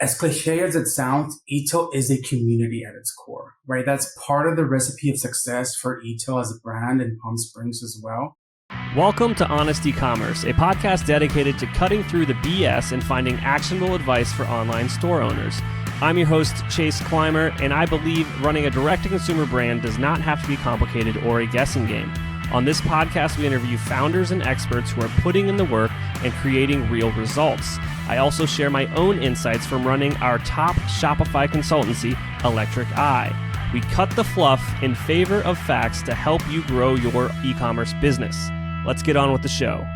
As cliche as it sounds, eTail is a community at its core, right? That's part of the recipe of success for eTail as a brand in Palm Springs as well. Welcome to Honest eCommerce, a podcast dedicated to cutting through the BS and finding actionable advice for online store owners. I'm your host, Chase Clymer, and I believe running a direct-to-consumer brand does not have to be complicated or a guessing game. On this podcast, we interview founders and experts who are putting in the work and creating real results. I also share my own insights from running our top Shopify consultancy, Electric Eye. We cut the fluff in favor of facts to help you grow your e-commerce business. Let's get on with the show.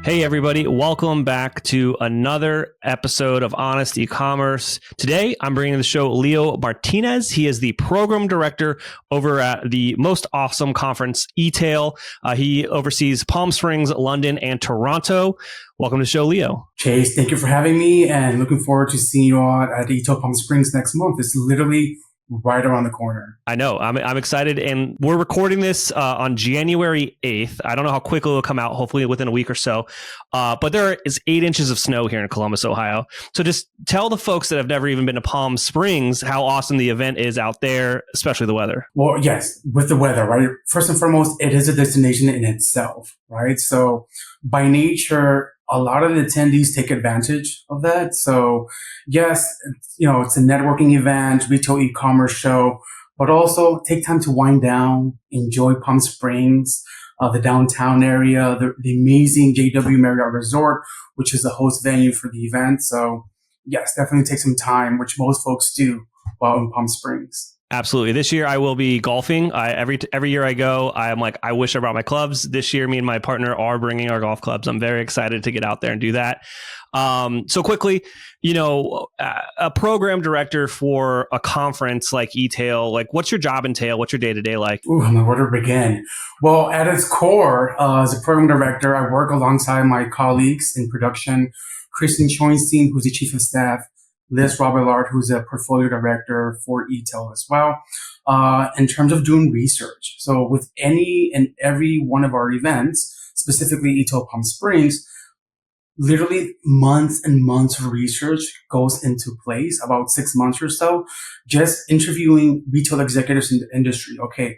Hey everybody, welcome back to another episode of Honest eCommerce. Today, I'm bringing to the show Leo Martinez. He is the program director over at the most awesome conference, eTail. He oversees Palm Springs, London, and Toronto. Welcome to the show, Leo. Chase, thank you for having me and looking forward to seeing you all at eTail Palm Springs next month. It's literally right around the corner. I know. I'm excited. And we're recording this on January 8th. I don't know how quickly it'll come out, hopefully within a week or so. But there is 8 inches of snow here in Columbus, Ohio. So just tell the folks that have never even been to Palm Springs how awesome the event is out there, especially the weather. Well, yes, with the weather, right? First and foremost, it is a destination in itself, right? So by nature, a lot of the attendees take advantage of that. So yes, it's a networking event, retail e-commerce show, but also take time to wind down, enjoy Palm Springs, the downtown area, the amazing JW Marriott Resort, which is the host venue for the event. So yes, definitely take some time, which most folks do while in Palm Springs. Absolutely. This year I will be golfing. Every year I go, I'm like, I wish I brought my clubs. This year, me and my partner are bringing our golf clubs. I'm very excited to get out there and do that. So quickly, a program director for a conference like eTail, like what's your job entail? What's your day-to-day like? Ooh, where to begin? Well, at its core, as a program director, I work alongside my colleagues in production, Kristen Schoenstein, who's the chief of staff, Liz Robillard, who's a portfolio director for eTail as well, in terms of doing research. So with any and every one of our events, specifically eTail Palm Springs, literally months and months of research goes into place, about 6 months or so, just interviewing retail executives in the industry. Okay,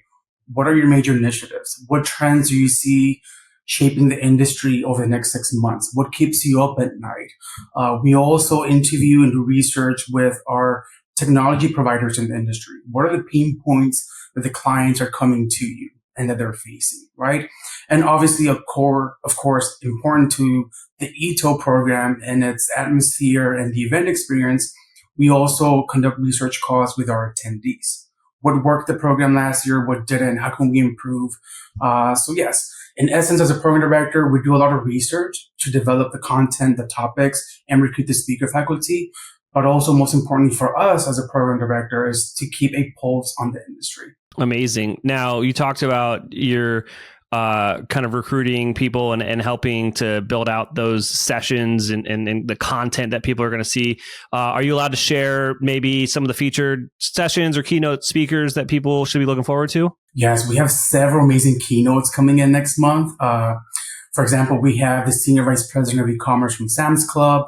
what are your major initiatives? What trends do you see shaping the industry over the next 6 months? What keeps you up at night? We also interview and do research with our technology providers in the industry. What are the pain points that the clients are coming to you and that they're facing, right? And obviously, of course, important to the eTail program and its atmosphere and the event experience, we also conduct research calls with our attendees. What worked the program last year? What didn't? How can we improve? So yes, in essence, as a program director, we do a lot of research to develop the content, the topics, and recruit the speaker faculty. But also, most importantly for us as a program director is to keep a pulse on the industry. Amazing. Now, you talked about your kind of recruiting people and helping to build out those sessions and the content that people are going to see. Are you allowed to share maybe some of the featured sessions or keynote speakers that people should be looking forward to? Yes, we have several amazing keynotes coming in next month. For example, we have the Senior Vice President of E-commerce from Sam's Club,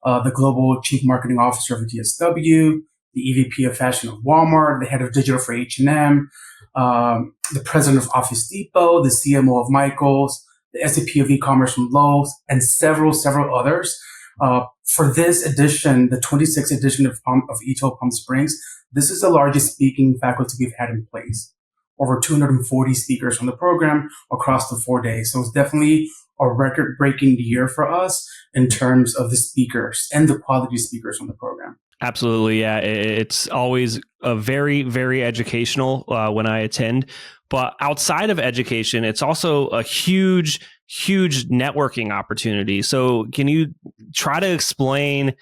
the Global Chief Marketing Officer of DSW, the EVP of Fashion of Walmart, the Head of Digital for H&M, the President of Office Depot, the CMO of Michaels, the SVP of E-commerce from Lowe's, and several others. For this edition, the 26th edition of eTail Palm Springs, this is the largest speaking faculty we've had in place. Over 240 speakers on the program across the 4 days. So it's definitely a record-breaking year for us in terms of the speakers and the quality speakers on the program. Absolutely. Yeah. It's always a very, very educational when I attend. But outside of education, it's also a huge networking opportunity. So can you try to explain,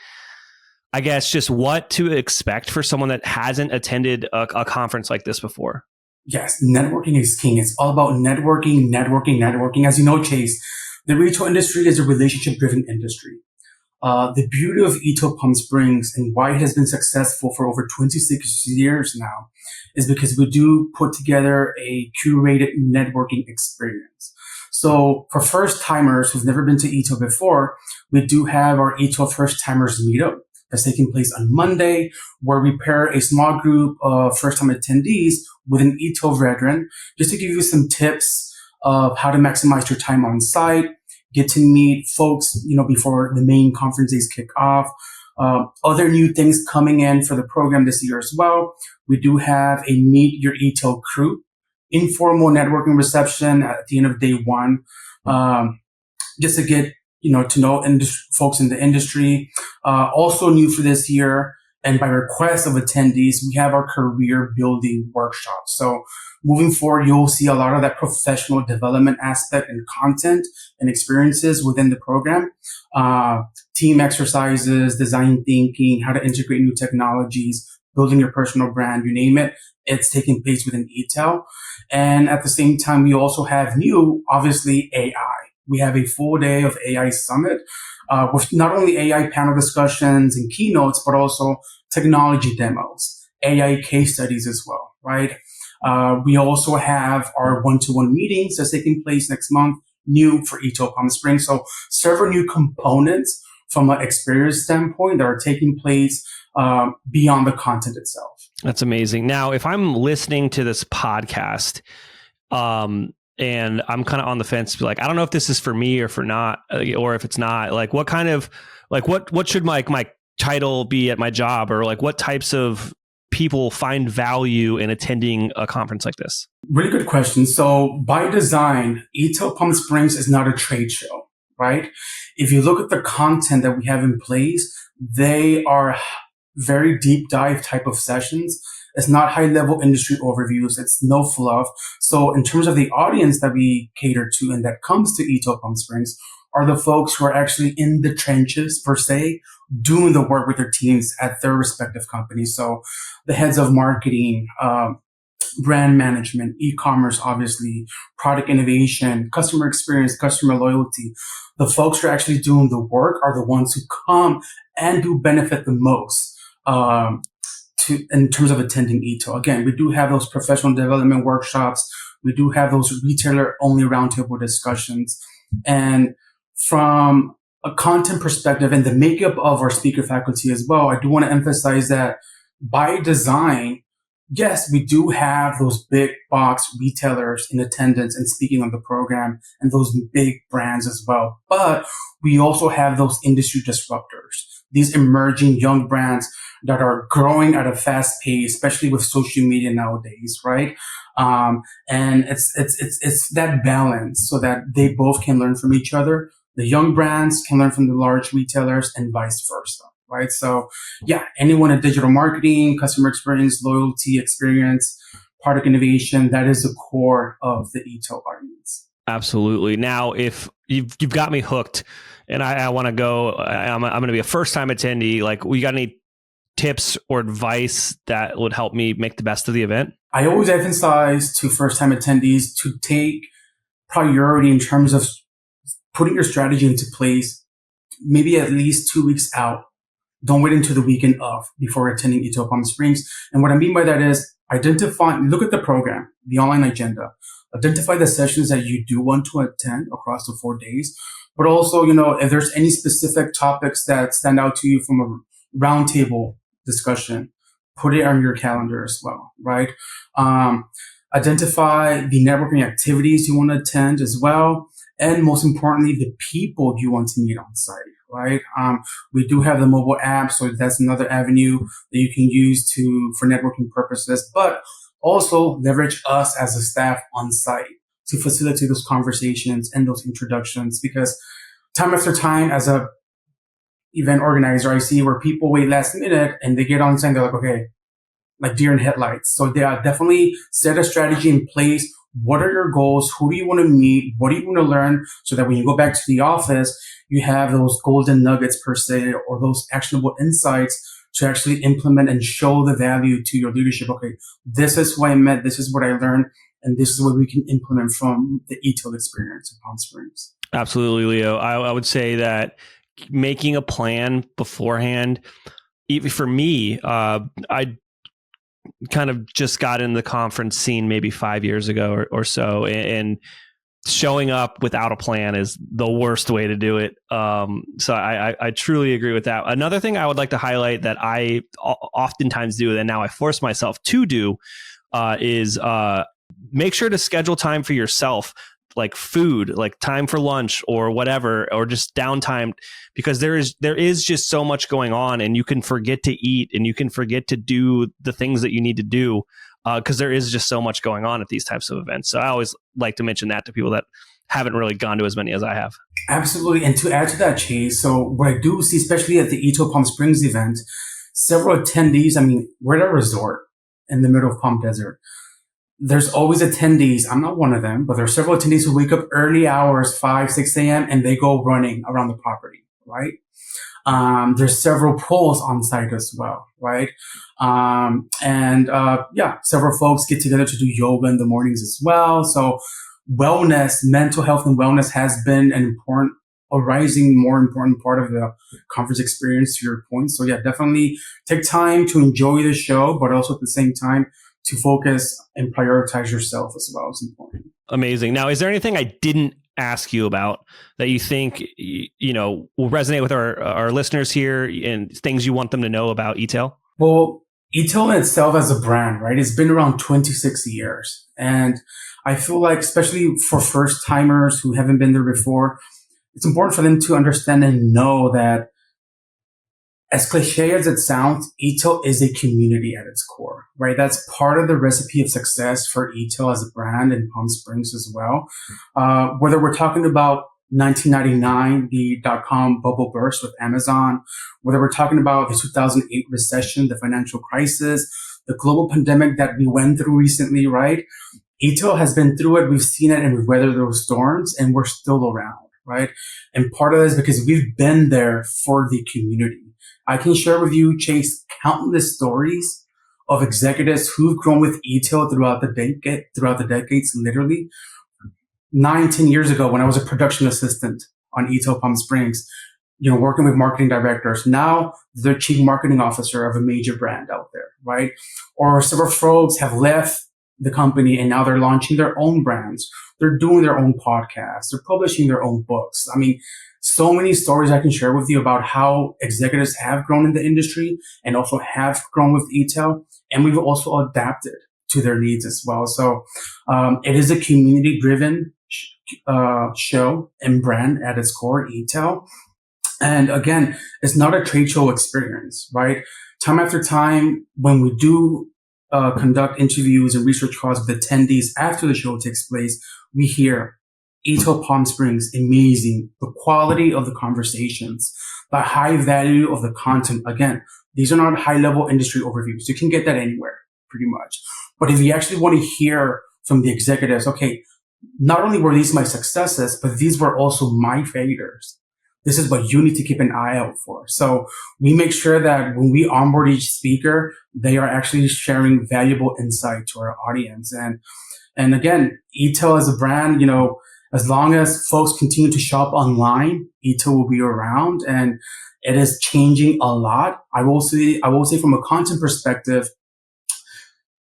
I guess, just what to expect for someone that hasn't attended a conference like this before? Yes, networking is king. It's all about networking. As you know, Chase, the retail industry is a relationship-driven industry. The beauty of eTail Palm Springs and why it has been successful for over 26 years now is because we do put together a curated networking experience. So for first timers who've never been to eTail before, we do have our eTail first timers meetup. that's taking place on Monday, where we pair a small group of first-time attendees with an eTail veteran, just to give you some tips of how to maximize your time on site, get to meet folks, before the main conference days kick off. Other new things coming in for the program this year as well. We do have a Meet Your eTail Crew, informal networking reception at the end of day one, just to get to know folks in the industry. Also new for this year, and by request of attendees, we have our career building workshop. So moving forward, you'll see a lot of that professional development aspect and content and experiences within the program. Team exercises, design thinking, how to integrate new technologies, building your personal brand, you name it. It's taking place within eTail. And at the same time, we also have new, obviously, AI. We have a full day of AI summit with not only AI panel discussions and keynotes, but also technology demos, AI case studies as well, right? We also have our one-to-one meetings that's taking place next month, new for eTail Palm Springs. So several new components from an experience standpoint that are taking place beyond the content itself. That's amazing. Now, if I'm listening to this podcast, and I'm kind of on the fence, be like, I don't know if this is for me or for not, or if it's not, like, what kind of, like, what should my title be at my job, or like, what types of people find value in attending a conference like this? Really good question. So by design, eTail Palm Springs is not a trade show, right? If you look at the content that we have in place, they are very deep dive type of sessions. It's not high level industry overviews. It's no fluff. So in terms of the audience that we cater to and that comes to eTail Palm Springs are the folks who are actually in the trenches per se, doing the work with their teams at their respective companies. So the heads of marketing, brand management, e-commerce, obviously, product innovation, customer experience, customer loyalty. The folks who are actually doing the work are the ones who come and do benefit the most. In terms of attending eTail. Again, we do have those professional development workshops. We do have those retailer-only roundtable discussions. And from a content perspective and the makeup of our speaker faculty as well, I do want to emphasize that by design, yes, we do have those big box retailers in attendance and speaking on the program and those big brands as well. But we also have those industry disruptors, these emerging young brands that are growing at a fast pace, especially with social media nowadays, right? And it's that balance so that they both can learn from each other. The young brands can learn from the large retailers and vice versa, right? So yeah, anyone in digital marketing, customer experience, loyalty experience, product innovation, that is the core of the eTail audience. Absolutely. Now, if you've got me hooked and I want to go, I'm going to be a first-time attendee, like, we got any tips or advice that would help me make the best of the event? I always emphasize to first-time attendees to take priority in terms of putting your strategy into place, maybe at least 2 weeks out. Don't wait until the weekend of before attending eTail Palm Springs. And what I mean by that is look at the program, the online agenda, identify the sessions that you do want to attend across the 4 days. But also, if there's any specific topics that stand out to you from a roundtable discussion, put it on your calendar as well, right? Identify the networking activities you want to attend as well. And most importantly, the people you want to meet on site, right? We do have the mobile app, so that's another avenue that you can use for networking purposes, but also leverage us as a staff on site to facilitate those conversations and those introductions, because time after time as a event organizer, I see where people wait last minute and they get on site and they're like, okay, like deer in headlights. So they are definitely set a strategy in place. What are your goals? Who do you want to meet? What do you want to learn? So that when you go back to the office, you have those golden nuggets per se, or those actionable insights to actually implement and show the value to your leadership. Okay, this is what I met. This is what I learned. And this is what we can implement from the eTail experience in Palm Springs. Absolutely, Leo. I would say that making a plan beforehand, even for me, I kind of just got in the conference scene maybe 5 years ago or so. And showing up without a plan is the worst way to do it. So I truly agree with that. Another thing I would like to highlight that I oftentimes do, and now I force myself to do, is make sure to schedule time for yourself, like food, like time for lunch or whatever, or just downtime, because there is just so much going on, and you can forget to eat and you can forget to do the things that you need to do, because there is just so much going on at these types of events. So I always like to mention that to people that haven't really gone to as many as I have. Absolutely. And to add to that, Chase, so what I do see, especially at the eTail Palm Springs event, several attendees, I mean, we're at a resort in the middle of Palm Desert. There's always attendees. I'm not one of them, but there are several attendees who wake up early hours, 5, 6 a.m., and they go running around the property, right? There's several pools on site as well, right? Several folks get together to do yoga in the mornings as well. So wellness, mental health and wellness has been more important part of the conference experience, to your point. So yeah, definitely take time to enjoy the show, but also at the same time to focus and prioritize yourself as well is important. Amazing. Now, is there anything I didn't ask you about that you think, will resonate with our listeners here, and things you want them to know about eTail? Well, eTail in itself as a brand, right? It's been around 26 years. And I feel like, especially for first timers who haven't been there before, it's important for them to understand and know that, as cliche as it sounds, eTail is a community at its core, right? That's part of the recipe of success for eTail as a brand in Palm Springs as well. Whether we're talking about 1999, the .com bubble burst with Amazon, whether we're talking about the 2008 recession, the financial crisis, the global pandemic that we went through recently, right? eTail has been through it. We've seen it and we've weathered those storms, and we're still around, right? And part of that is because we've been there for the community. I can share with you, Chase, countless stories of executives who've grown with eTail throughout the decades, literally. 9, 10 years ago, when I was a production assistant on eTail Palm Springs, working with marketing directors, now they're chief marketing officer of a major brand out there, right? Or several folks have left the company and now they're launching their own brands. They're doing their own podcasts. They're publishing their own books. I mean, so many stories I can share with you about how executives have grown in the industry and also have grown with eTail. And we've also adapted to their needs as well. So it is a community-driven show and brand at its core, eTail. And again, it's not a trade show experience, right? Time after time, when we do conduct interviews and research calls with attendees after the show takes place, we hear eTail Palm Springs, amazing. The quality of the conversations, the high value of the content. Again, these are not high-level industry overviews. You can get that anywhere, pretty much. But if you actually want to hear from the executives, okay, not only were these my successes, but these were also my failures. This is what you need to keep an eye out for. So we make sure that when we onboard each speaker, they are actually sharing valuable insight to our audience. And again, eTail as a brand, as long as folks continue to shop online, eTail will be around, and it is changing a lot. I will say from a content perspective,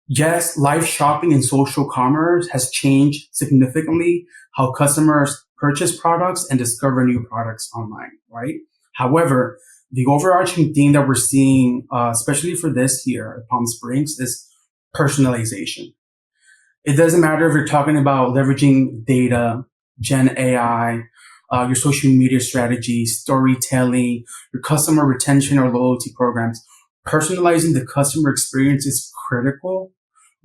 yes, live shopping and social commerce has changed significantly how customers purchase products and discover new products online, right? However, the overarching theme that we're seeing, especially for this year at Palm Springs, is personalization. It doesn't matter if you're talking about leveraging data, Gen AI, your social media strategy, storytelling, your customer retention or loyalty programs. Personalizing the customer experience is critical,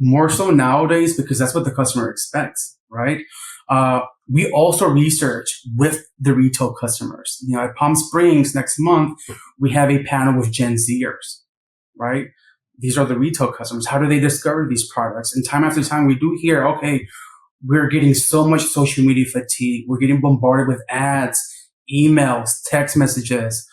more so nowadays because that's what the customer expects, right? We also research with the retail customers. At Palm Springs next month, we have a panel with Gen Zers, right? These are the retail customers. How do they discover these products? And time after time, we do hear, okay, we're getting so much social media fatigue. We're getting bombarded with ads, emails, text messages.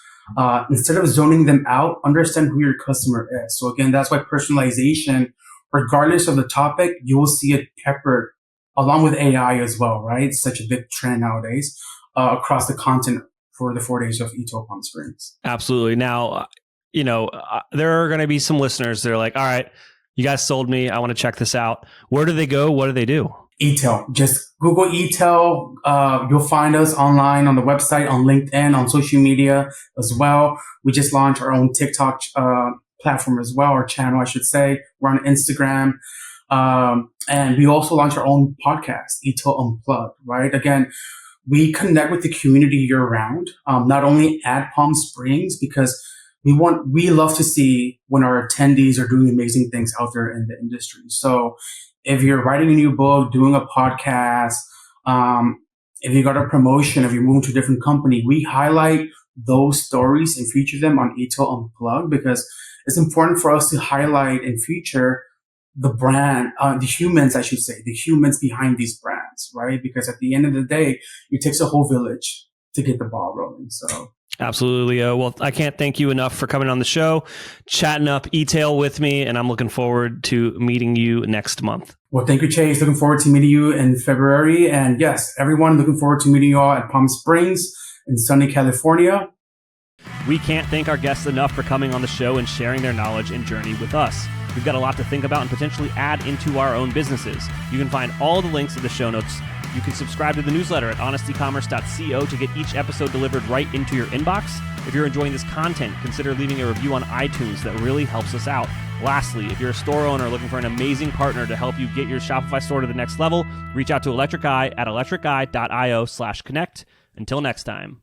Instead of zoning them out, understand who your customer is. So again, that's why personalization, regardless of the topic, you will see it peppered along with AI as well, right? It's such a big trend nowadays across the content for the 4 days of eTail Palm Springs. Absolutely. Now, there are going to be some listeners that are like, all right, you guys sold me. I want to check this out. Where do they go? What do they do? eTail. Just Google eTail. You'll find us online on the website, on LinkedIn, on social media as well. We just launched our own TikTok platform as well, or channel, I should say. We're on Instagram. And we also launched our own podcast, eTail Unplugged, right? Again, we connect with the community year round, not only at Palm Springs, because we love to see when our attendees are doing amazing things out there in the industry. So if you're writing a new book, doing a podcast, if you got a promotion, if you're moving to a different company, we highlight those stories and feature them on eTail Unplugged, because it's important for us to highlight and feature the brand, the humans, I should say, the humans behind these brands, right? Because at the end of the day, it takes a whole village to get the ball rolling. So absolutely. Well, I can't thank you enough for coming on the show, chatting up eTail with me, and I'm looking forward to meeting you next month. Well, thank you, Chase. Looking forward to meeting you in February. And yes, everyone, looking forward to meeting you all at Palm Springs in sunny California. We can't thank our guests enough for coming on the show and sharing their knowledge and journey with us. We've got a lot to think about and potentially add into our own businesses. You can find all the links in the show notes. You can subscribe to the newsletter at honestecommerce.co to get each episode delivered right into your inbox. If you're enjoying this content, consider leaving a review on iTunes. That really helps us out. Lastly, if you're a store owner looking for an amazing partner to help you get your Shopify store to the next level, reach out to Electric Eye at electriceye.io/connect. Until next time.